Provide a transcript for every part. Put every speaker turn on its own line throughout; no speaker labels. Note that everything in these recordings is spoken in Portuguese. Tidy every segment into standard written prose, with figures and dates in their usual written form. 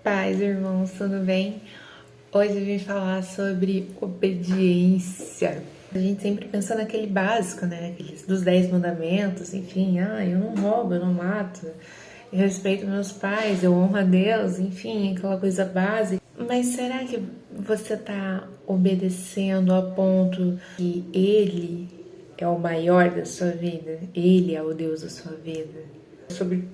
Paz, irmãos, tudo bem? Hoje eu vim falar sobre obediência. A gente sempre pensa naquele básico, né? Aqueles dos 10 mandamentos, enfim, eu não roubo, eu não mato, eu respeito meus pais, eu honro a Deus, enfim, aquela coisa básica. Mas será que você tá obedecendo a ponto que Ele é o maior da sua vida? Ele é o Deus da sua vida? Sobre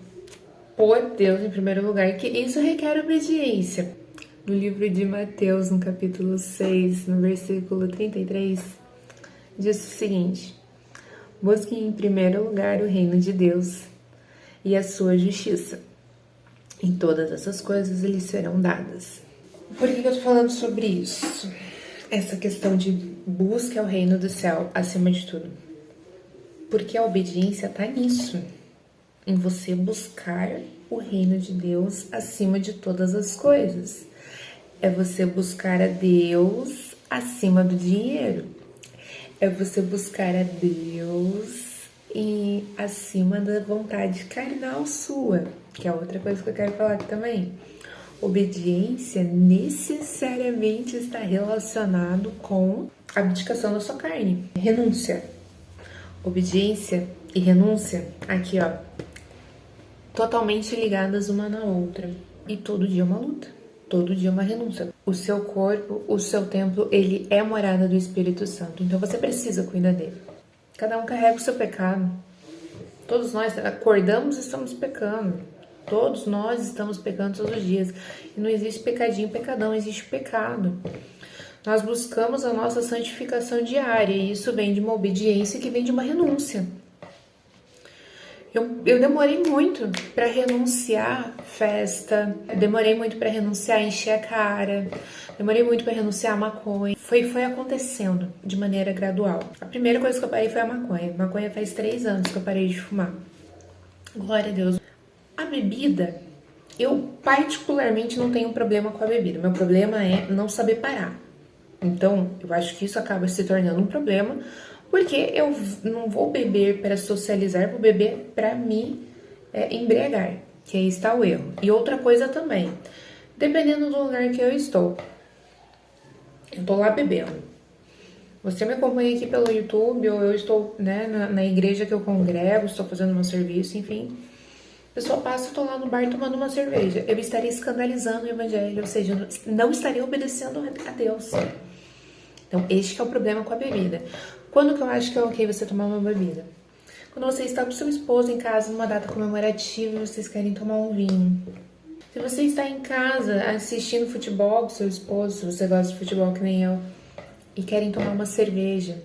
por Deus em primeiro lugar, que isso requer obediência. No livro de Mateus, no capítulo 6, no versículo 33, diz o seguinte: busquem em primeiro lugar o reino de Deus e a sua justiça. Em todas essas coisas lhes serão dadas. Por que eu tô falando sobre isso? Essa questão de busca ao reino do céu acima de tudo. Porque a obediência tá nisso. Em você buscar o reino de Deus acima de todas as coisas. É você buscar a Deus acima do dinheiro. É você buscar a Deus e acima da vontade carnal sua, que é outra coisa que eu quero falar aqui também. Obediência necessariamente está relacionado com a abdicação da sua carne. Renúncia. Obediência e renúncia, aqui ó, totalmente ligadas uma na outra. E todo dia é uma luta. Todo dia é uma renúncia. O seu corpo, o seu templo, ele é morada do Espírito Santo. Então você precisa cuidar dele. Cada um carrega o seu pecado. Todos nós acordamos e estamos pecando. Todos nós estamos pecando todos os dias. E não existe pecadinho, pecadão, existe pecado. Nós buscamos a nossa santificação diária. E isso vem de uma obediência que vem de uma renúncia. Eu demorei muito para renunciar festa, demorei muito para renunciar encher a cara, demorei muito para renunciar a maconha. Foi acontecendo de maneira gradual. A primeira coisa que eu parei foi a maconha. Maconha faz 3 anos que eu parei de fumar. Glória a Deus. A bebida, eu particularmente não tenho problema com a bebida. Meu problema é não saber parar. Então, eu acho que isso acaba se tornando um problema, porque eu não vou beber para socializar, vou beber para me embriagar, que aí está o erro. E outra coisa também, dependendo do lugar que eu estou lá bebendo. Você me acompanha aqui pelo YouTube, ou eu estou na igreja que eu congrego, estou fazendo meu serviço, enfim. A pessoa passa, eu estou lá no bar tomando uma cerveja. Eu estaria escandalizando o evangelho, ou seja, não estaria obedecendo a Deus. Então, este que é o problema com a bebida. Quando que eu acho que é ok você tomar uma bebida? Quando você está com seu esposo em casa numa data comemorativa e vocês querem tomar um vinho. Se você está em casa assistindo futebol com seu esposo, se você gosta de futebol que nem eu, e querem tomar uma cerveja,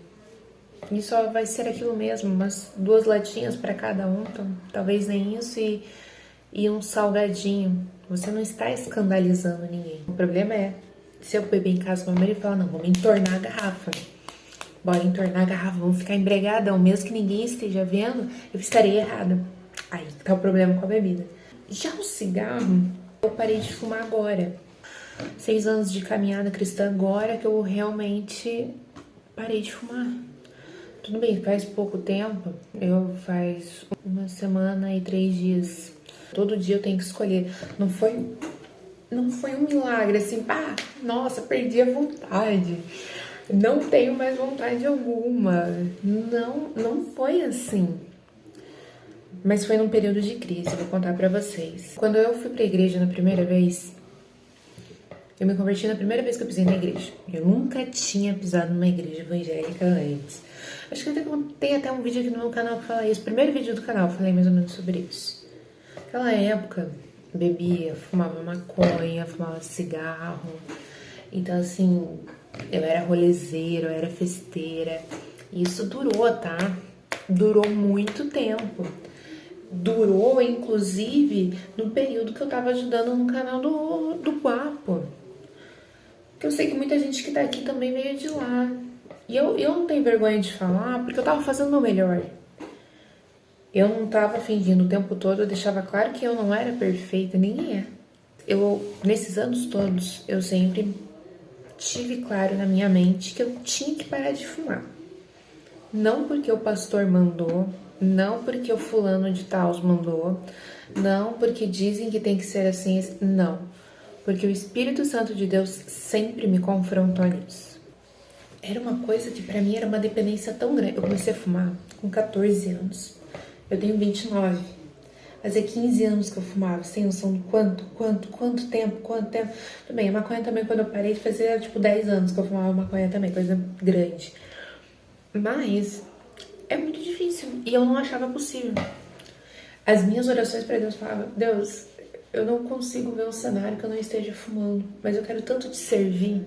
e só vai ser aquilo mesmo, umas 2 latinhas para cada um, então, talvez nem isso, e um salgadinho. Você não está escandalizando ninguém. O problema é, se eu beber em casa com meu marido e falar, não, vamos entornar a garrafa. Bora entornar a garrafa, vamos ficar embriagadão. Mesmo que ninguém esteja vendo, eu estarei errada. Aí tá o problema com a bebida. Já o cigarro, eu parei de fumar agora. 6 anos de caminhada cristã agora que eu realmente parei de fumar. Tudo bem, faz pouco tempo. Faz 1 semana e 3 dias. Todo dia eu tenho que escolher. Não foi um milagre assim, nossa, perdi a vontade. Não tenho mais vontade alguma. Não foi assim. Mas foi num período de crise, vou contar pra vocês. Quando eu fui pra igreja na primeira vez, eu me converti na primeira vez que eu pisei na igreja. Eu nunca tinha pisado numa igreja evangélica antes. Acho que tem até um vídeo aqui no meu canal que fala isso. O primeiro vídeo do canal, eu falei mais ou menos sobre isso. Naquela época, bebia, fumava maconha, fumava cigarro. Então, assim, eu era rolezeira, eu era festeira. E isso durou, tá? Durou muito tempo. Durou, inclusive, no período que eu tava ajudando no canal do Guapo. Que eu sei que muita gente que tá aqui também veio de lá. E eu não tenho vergonha de falar, porque eu tava fazendo o meu melhor. Eu não tava fingindo o tempo todo, eu deixava claro que eu não era perfeita, ninguém é. Nesses anos todos, eu sempre tive claro na minha mente que eu tinha que parar de fumar. Não porque o pastor mandou, não porque o fulano de tal mandou, não porque dizem que tem que ser assim, não. porque o Espírito Santo de Deus sempre me confrontou nisso. Era uma coisa que pra mim era uma dependência tão grande. Eu comecei a fumar com 14 anos. Eu tenho 29. Fazia 15 anos que eu fumava, sem noção do quanto tempo. Tudo bem, a maconha também, quando eu parei de fazer, tipo, 10 anos que eu fumava maconha também, coisa grande. Mas é muito difícil e eu não achava possível. As minhas orações pra Deus falavam: Deus, eu não consigo ver um cenário que eu não esteja fumando, mas eu quero tanto te servir.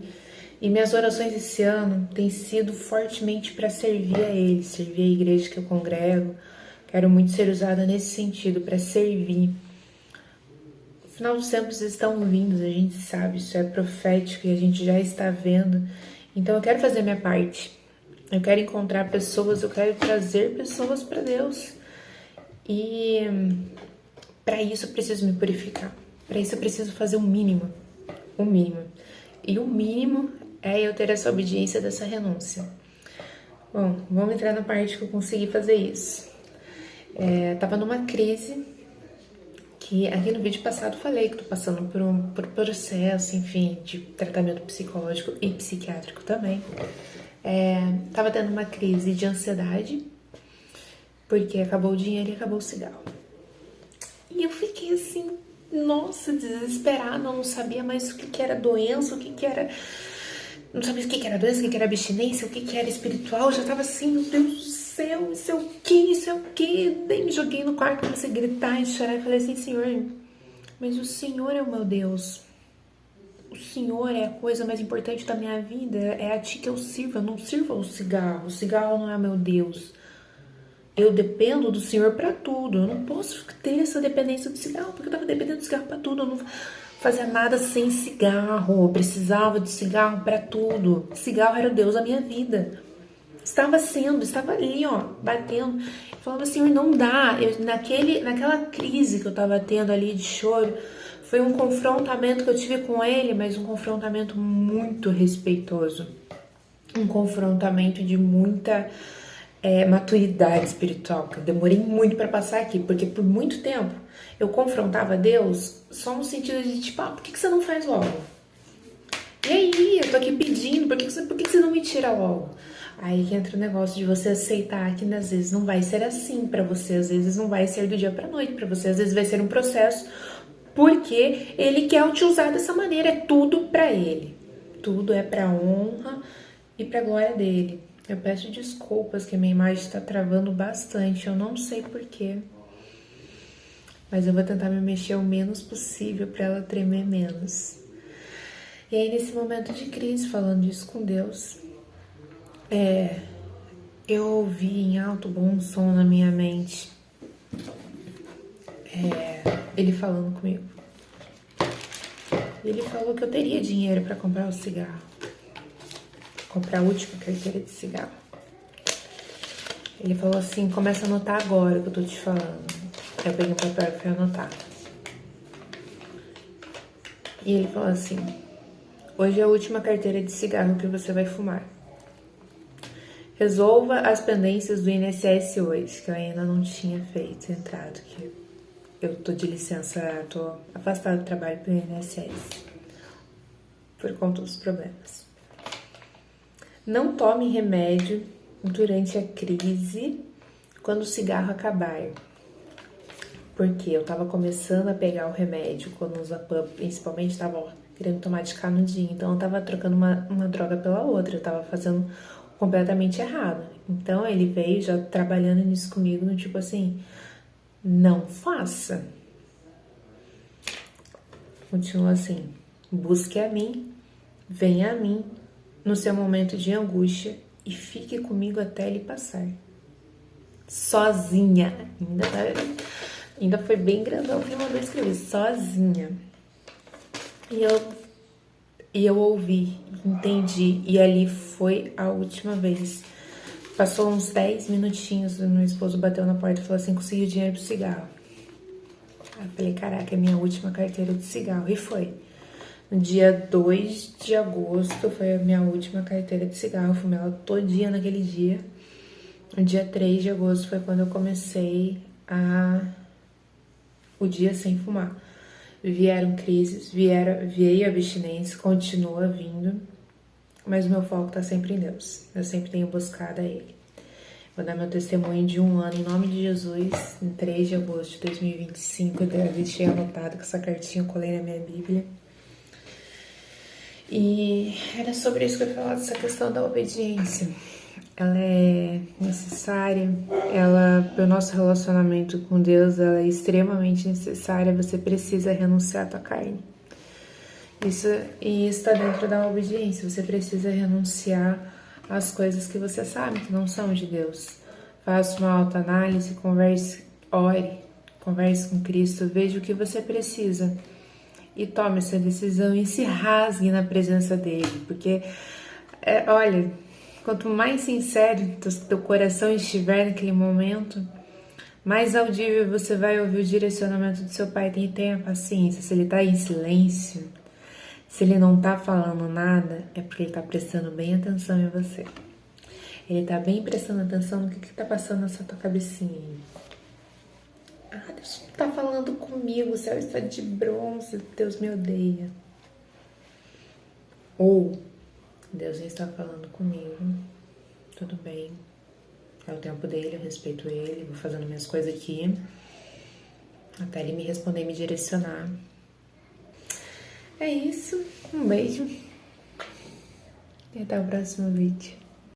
E minhas orações esse ano têm sido fortemente para servir a Ele, servir a igreja que eu congrego. Quero muito ser usada nesse sentido, para servir. O final dos tempos estão vindos, a gente sabe, isso é profético e a gente já está vendo. Então eu quero fazer a minha parte. Eu quero encontrar pessoas, eu quero trazer pessoas para Deus. E para isso eu preciso me purificar. Para isso eu preciso fazer o mínimo. O mínimo. E o mínimo é eu ter essa obediência dessa renúncia. Bom, vamos entrar na parte que eu consegui fazer isso. Tava numa crise, que aqui no vídeo passado falei que tô passando por processo, enfim, de tratamento psicológico e psiquiátrico também. Tava tendo uma crise de ansiedade, porque acabou o dinheiro e acabou o cigarro. E eu fiquei assim, nossa, desesperada, não sabia mais o que era doença, o que era... Não sabia o que era doença, o que era abstinência, o que era espiritual. Eu já tava assim, meu Deus do céu, isso é o quê? Daí me joguei no quarto, comecei a gritar e chorar e falei assim: Senhor, mas o Senhor é o meu Deus. O Senhor é a coisa mais importante da minha vida. É a Ti que eu sirvo, eu não sirvo ao cigarro. O cigarro não é meu Deus. Eu dependo do Senhor pra tudo. Eu não posso ter essa dependência do cigarro, porque eu tava dependendo do cigarro pra tudo. Eu não fazia nada sem cigarro. Eu precisava de cigarro pra tudo. Cigarro era o Deus da minha vida. Estava ali, ó, batendo. Eu falava: Senhor, não dá. Naquela crise que eu tava tendo ali de choro, foi um confrontamento que eu tive com Ele, mas um confrontamento muito respeitoso. Um confrontamento de muita maturidade espiritual, que eu demorei muito para passar aqui, porque por muito tempo eu confrontava Deus só no sentido de tipo: por que você não faz logo? E aí, eu tô aqui pedindo, por que você não me tira logo? Aí que entra o negócio de você aceitar que às vezes não vai ser assim pra você, às vezes não vai ser do dia pra noite pra você, às vezes vai ser um processo, porque Ele quer te usar dessa maneira, é tudo pra Ele. Tudo é pra honra e pra glória dEle. Eu peço desculpas que a minha imagem está travando bastante, eu não sei porquê. Mas eu vou tentar me mexer o menos possível para ela tremer menos. E aí, nesse momento de crise, falando isso com Deus, eu ouvi em alto bom som na minha mente Ele falando comigo. Ele falou que eu teria dinheiro para comprar o cigarro. Comprar a última carteira de cigarro. Ele falou assim: começa a anotar agora que eu tô te falando. Eu peguei um papel e fui anotar. E ele falou assim: hoje é a última carteira de cigarro que você vai fumar. Resolva as pendências do INSS hoje, que eu ainda não tinha feito, entrado, que eu tô de licença, tô afastada do trabalho pro INSS, por conta dos problemas. Não tome remédio durante a crise, quando o cigarro acabar. Porque eu tava começando a pegar o remédio quando os APAM, principalmente, tava querendo tomar de canudinho. Então eu tava trocando uma droga pela outra, eu tava fazendo completamente errado. Então ele veio já trabalhando nisso comigo, no tipo assim: não faça. Continua assim: busque a mim, venha a mim no seu momento de angústia e fique comigo até ele passar. Sozinha. Ainda foi bem grandão que ele mandou escrever: sozinha. E eu ouvi, entendi, e ali foi a última vez. Passou uns 10 minutinhos, meu esposo bateu na porta e falou assim: conseguiu dinheiro pro cigarro. Aí eu falei: caraca, é minha última carteira de cigarro. E foi. No dia 2 de agosto foi a minha última carteira de cigarro. Eu fumei ela todinha naquele dia. No dia 3 de agosto foi quando eu comecei o dia sem fumar. vieram crises, veio abstinência, continua vindo, mas o meu foco tá sempre em Deus. Eu sempre tenho buscado a Ele. Vou dar meu testemunho de 1 ano em nome de Jesus, em 3 de agosto de 2025. Eu deixei anotado com essa cartinha, eu colei na minha Bíblia. E era sobre isso que eu ia falar, dessa questão da obediência. Ela é necessária, para o nosso relacionamento com Deus, ela é extremamente necessária. Você precisa renunciar à tua carne. Isso está dentro da obediência. Você precisa renunciar às coisas que você sabe que não são de Deus. Faça uma autoanálise, ore, converse com Cristo, veja o que você precisa e tome essa decisão e se rasgue na presença dele, porque, olha, quanto mais sincero teu coração estiver naquele momento, mais audível você vai ouvir o direcionamento do seu Pai. Tenha paciência. Se ele está em silêncio, se ele não está falando nada, é porque ele está prestando bem atenção em você. Ele está bem prestando atenção no que está passando nessa tua cabecinha. Ah, Deus não está falando comigo, o céu está de bronze, Deus me odeia. Ou, Deus não está falando comigo, tudo bem, é o tempo dele, eu respeito ele, vou fazendo minhas coisas aqui, até ele me responder e me direcionar. É isso, um beijo e até o próximo vídeo.